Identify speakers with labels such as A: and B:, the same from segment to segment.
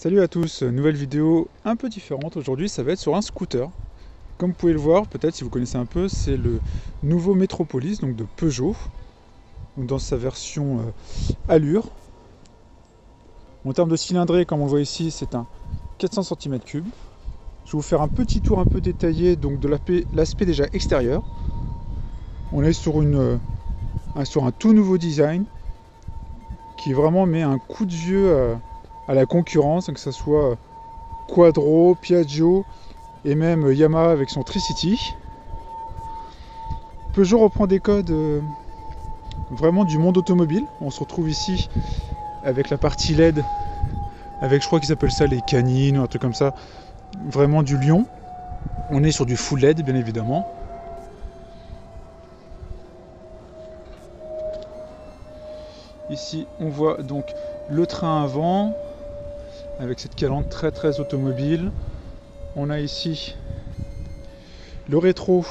A: Salut à tous, nouvelle vidéo un peu différente. Aujourd'hui ça va être sur un scooter. Comme vous pouvez le voir, peut-être si vous connaissez un peu, c'est le nouveau Metropolis, donc de Peugeot, donc dans sa version allure. En termes de cylindrée, comme on le voit ici, c'est un 400 cm3. Je vais vous faire un petit tour un peu détaillé donc de l'aspect déjà extérieur. On est sur un tout nouveau design qui vraiment met un coup de vieux à la concurrence, que ce soit Quattro, Piaggio et même Yamaha avec son Tricity. Peugeot reprend des codes vraiment du monde automobile. On se retrouve ici avec la partie LED, avec je crois qu'ils appellent ça les canines ou un truc comme ça, vraiment du lion. On est sur du full LED bien évidemment. Ici on voit donc le train avant avec cette calandre très automobile. On a ici le rétro,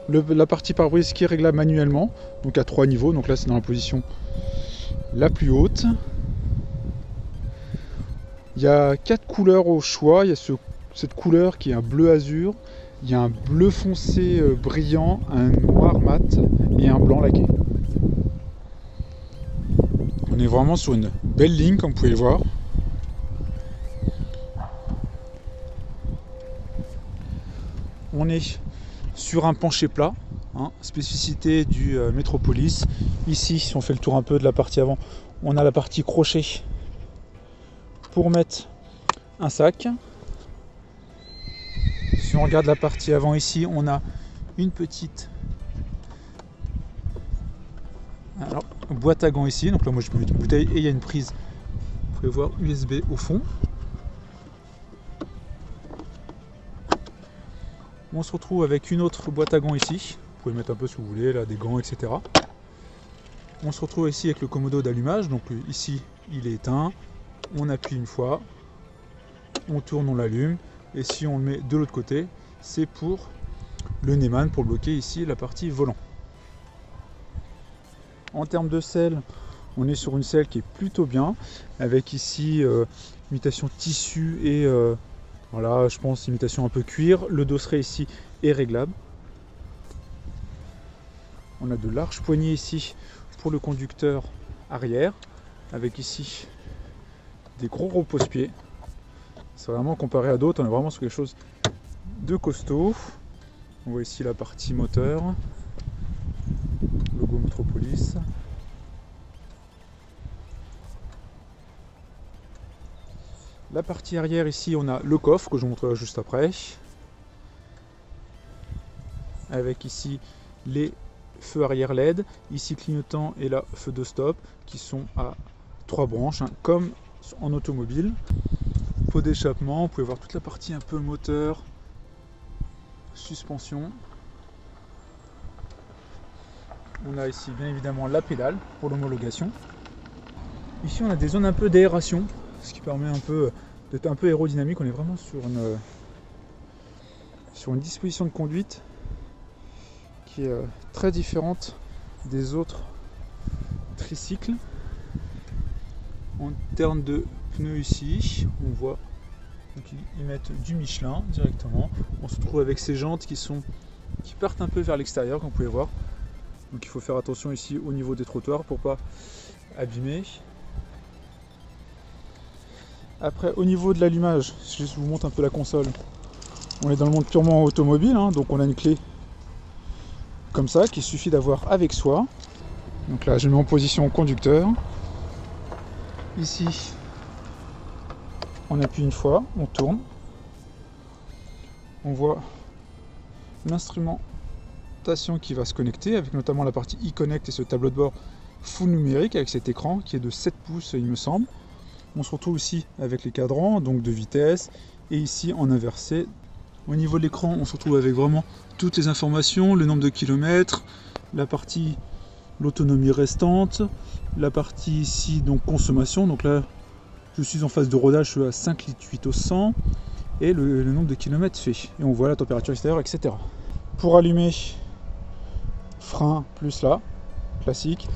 A: la partie pare-brise qui est réglable manuellement, donc à 3 niveaux, donc là c'est dans la position la plus haute. Il y a 4 couleurs au choix, il y a cette couleur qui est un bleu azur, il y a un bleu foncé brillant, un noir mat et un blanc laqué. On est vraiment sur une belle ligne comme vous pouvez le voir. On est sur un penché plat, spécificité du Metropolis. Ici, si on fait le tour un peu de la partie avant, on a la partie crochet pour mettre un sac. Si on regarde la partie avant ici, on a une petite boîte à gants ici. Donc là, moi je peux mettre une bouteille et il y a une prise, vous pouvez voir, USB au fond. On se retrouve avec une autre boîte à gants ici. Vous pouvez mettre un peu si vous voulez, là, des gants, etc. On se retrouve ici avec le commodo d'allumage. Donc ici, il est éteint. On appuie une fois. On tourne, on l'allume. Et si on le met de l'autre côté, c'est pour le Neyman, pour bloquer ici la partie volant. En termes de selle, on est sur une selle qui est plutôt bien. Avec ici, imitation tissu et... voilà, je pense imitation un peu cuir. Le dosseret ici est réglable. On a de larges poignées ici pour le conducteur arrière, avec ici des gros repose-pieds. C'est vraiment, comparé à d'autres, on est vraiment sur quelque chose de costaud. On voit ici la partie moteur, logo Metropolis. La partie arrière ici, on a le coffre que je vous montrerai juste après, avec ici les feux arrière LED, ici clignotant et là feu de stop qui sont à 3 branches, comme en automobile. Pot d'échappement, vous pouvez voir toute la partie un peu moteur, suspension. On a ici bien évidemment la pédale pour l'homologation. Ici on a des zones un peu d'aération, ce qui permet un peu d'être un peu aérodynamique. On est vraiment sur une disposition de conduite qui est très différente des autres tricycles. En termes de pneus ici, on voit qu'ils mettent du Michelin directement. On se trouve avec ces jantes qui partent un peu vers l'extérieur, comme vous pouvez voir. Donc il faut faire attention ici au niveau des trottoirs pour pas abîmer. Après, au niveau de l'allumage, je vous montre un peu la console. On est dans le monde purement automobile, donc on a une clé comme ça qu'il suffit d'avoir avec soi. Donc là, je mets en position conducteur. Ici, on appuie une fois, on tourne. On voit l'instrumentation qui va se connecter, avec notamment la partie e-connect et ce tableau de bord full numérique avec cet écran qui est de 7 pouces, il me semble. On se retrouve ici avec les cadrans, donc de vitesse, et ici en inversé. Au niveau de l'écran, on se retrouve avec vraiment toutes les informations, le nombre de kilomètres, la partie, l'autonomie restante, la partie ici, donc consommation. Donc là, je suis en phase de rodage, je suis à 5,8 litres au 100, et le nombre de kilomètres fait. Et on voit la température extérieure, etc. Pour allumer, frein plus là, classique.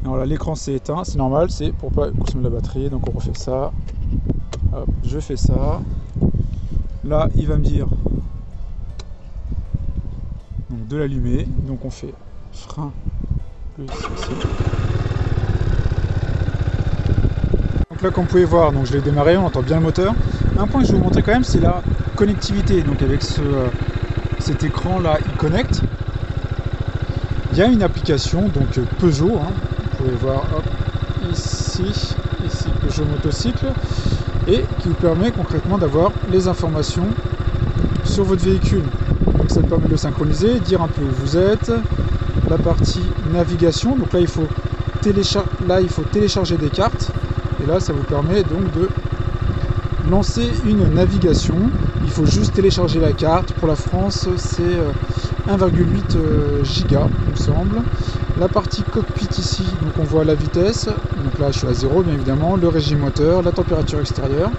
A: Alors là, l'écran s'est éteint, c'est normal, c'est pour pas consommer la batterie, donc on refait ça. Hop, je fais ça. Là, il va me dire donc, de l'allumer, donc on fait frein plus ici. Donc là, comme vous pouvez voir, donc je l'ai démarré, on entend bien le moteur. Un point que je vais vous montrer quand même, c'est la connectivité. Donc avec cet écran là, il connecte. Il y a une application, donc Peugeot, hein. Vous pouvez voir hop, ici Peugeot motocycle, et qui vous permet concrètement d'avoir les informations sur votre véhicule. Donc ça permet de le synchroniser, dire un peu où vous êtes, la partie navigation. Donc là il faut télécharger des cartes, et là ça vous permet donc de lancer une navigation. Il faut juste télécharger la carte. Pour la France, c'est 1,8 giga, il me semble. La partie cockpit ici, donc on voit la vitesse. Donc là, je suis à 0, bien évidemment. Le régime moteur, la température extérieure,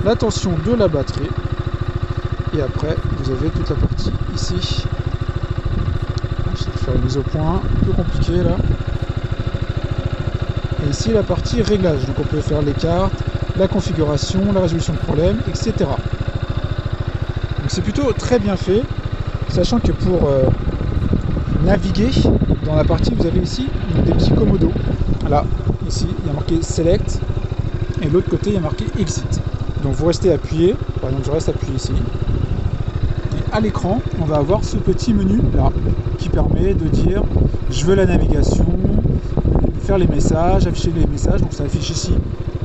A: la tension de la batterie. Et après, vous avez toute la partie ici. Je vais faire une mise au point, un peu compliqué là. Et ici, la partie réglage. Donc on peut faire les cartes, la configuration, la résolution de problèmes, etc. Donc c'est plutôt très bien fait, sachant que pour naviguer dans la partie, vous avez ici des petits commodos. Là, ici, il y a marqué Select, et de l'autre côté, il y a marqué Exit. Donc vous restez appuyé, par exemple je reste appuyé ici, et à l'écran, on va avoir ce petit menu là, qui permet de dire je veux la navigation, faire les messages, afficher les messages. Donc ça affiche ici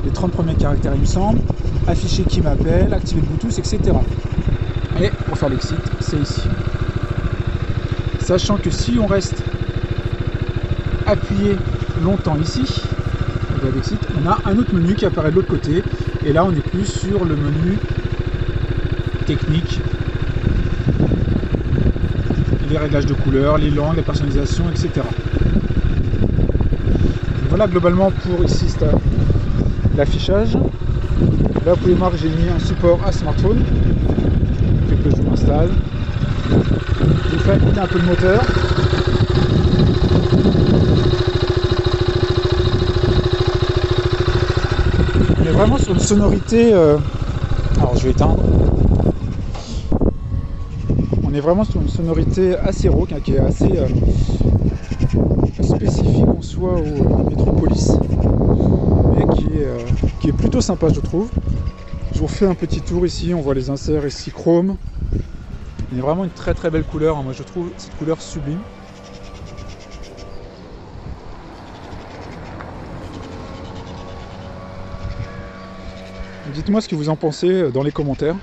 A: les 30 premiers caractères, il me semble, afficher qui m'appelle, activer le Bluetooth, etc. Et pour faire l'exit, c'est ici. Sachant que si on reste appuyé longtemps ici, on a un autre menu qui apparaît de l'autre côté, et là on est plus sur le menu technique, les réglages de couleurs, les langues, la personnalisation, etc. Voilà globalement pour ici l'affichage. Là vous pouvez voir que j'ai mis un support à smartphone que je m'installe. Je vais faire écouter un peu le moteur. On est vraiment sur une sonorité. Alors je vais éteindre. On est vraiment sur une sonorité assez rauque, hein, qui est assez spécifique en soi au Metropolis, mais qui est plutôt sympa, je trouve. Je vous refais un petit tour ici, on voit les inserts ici chrome. Il y a vraiment une très très belle couleur, hein. Moi je trouve cette couleur sublime. Dites-moi ce que vous en pensez dans les commentaires.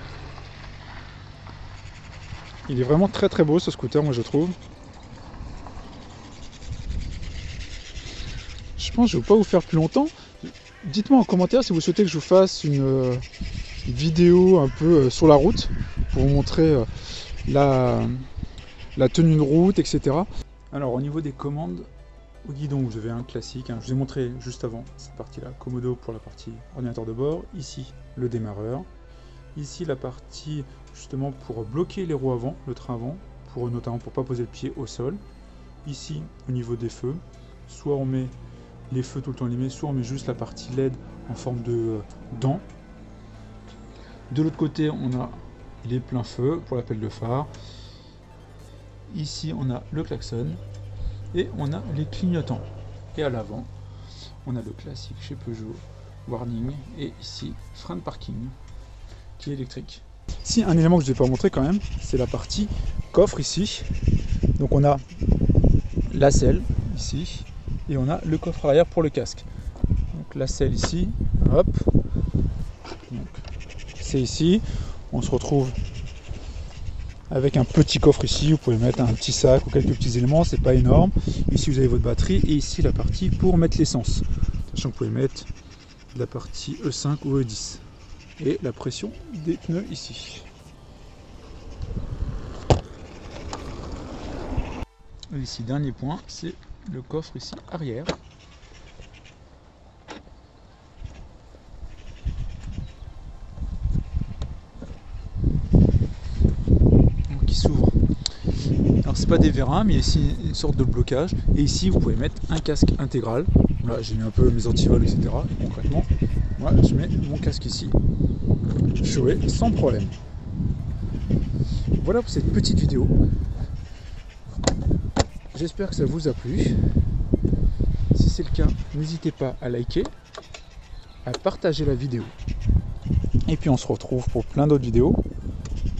A: Il est vraiment très très beau ce scooter, moi je trouve. Je pense que je ne vais pas vous faire plus longtemps. Dites-moi en commentaire si vous souhaitez que je vous fasse une vidéo un peu sur la route pour vous montrer la tenue de route, etc. Alors au niveau des commandes au guidon, vous avez un classique, hein, je vous ai montré juste avant cette partie-là, Commodo pour la partie ordinateur de bord, ici le démarreur, ici la partie justement pour bloquer les roues avant, le train avant, notamment pour ne pas poser le pied au sol, ici au niveau des feux, soit on met les feux tout le temps allumés, soit on met juste la partie LED en forme de dents. De l'autre côté on a les pleins feux pour l'appel de phare. Ici on a le klaxon et on a les clignotants. Et à l'avant on a le classique chez Peugeot, warning, et ici frein de parking qui est électrique. Si un élément que je ne vais pas montrer quand même, c'est la partie coffre ici. Donc on a la selle ici et on a le coffre arrière pour le casque. Donc la selle ici, hop, c'est ici. On se retrouve avec un petit coffre ici, vous pouvez mettre un petit sac ou quelques petits éléments, c'est pas énorme. Ici vous avez votre batterie et ici la partie pour mettre l'essence. Sachant que vous pouvez mettre la partie E5 ou E10. Et la pression des pneus ici. Et ici, dernier point, c'est le coffre ici arrière. Qui s'ouvre. Alors c'est pas des vérins, mais il y a ici une sorte de blocage. Et ici, vous pouvez mettre un casque intégral. Là, j'ai mis un peu mes antivols, etc. Et concrètement, moi, je mets mon casque ici. Chouette, sans problème. Voilà pour cette petite vidéo. J'espère que ça vous a plu. Si c'est le cas, n'hésitez pas à liker, à partager la vidéo. Et puis on se retrouve pour plein d'autres vidéos.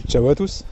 A: Ciao à tous!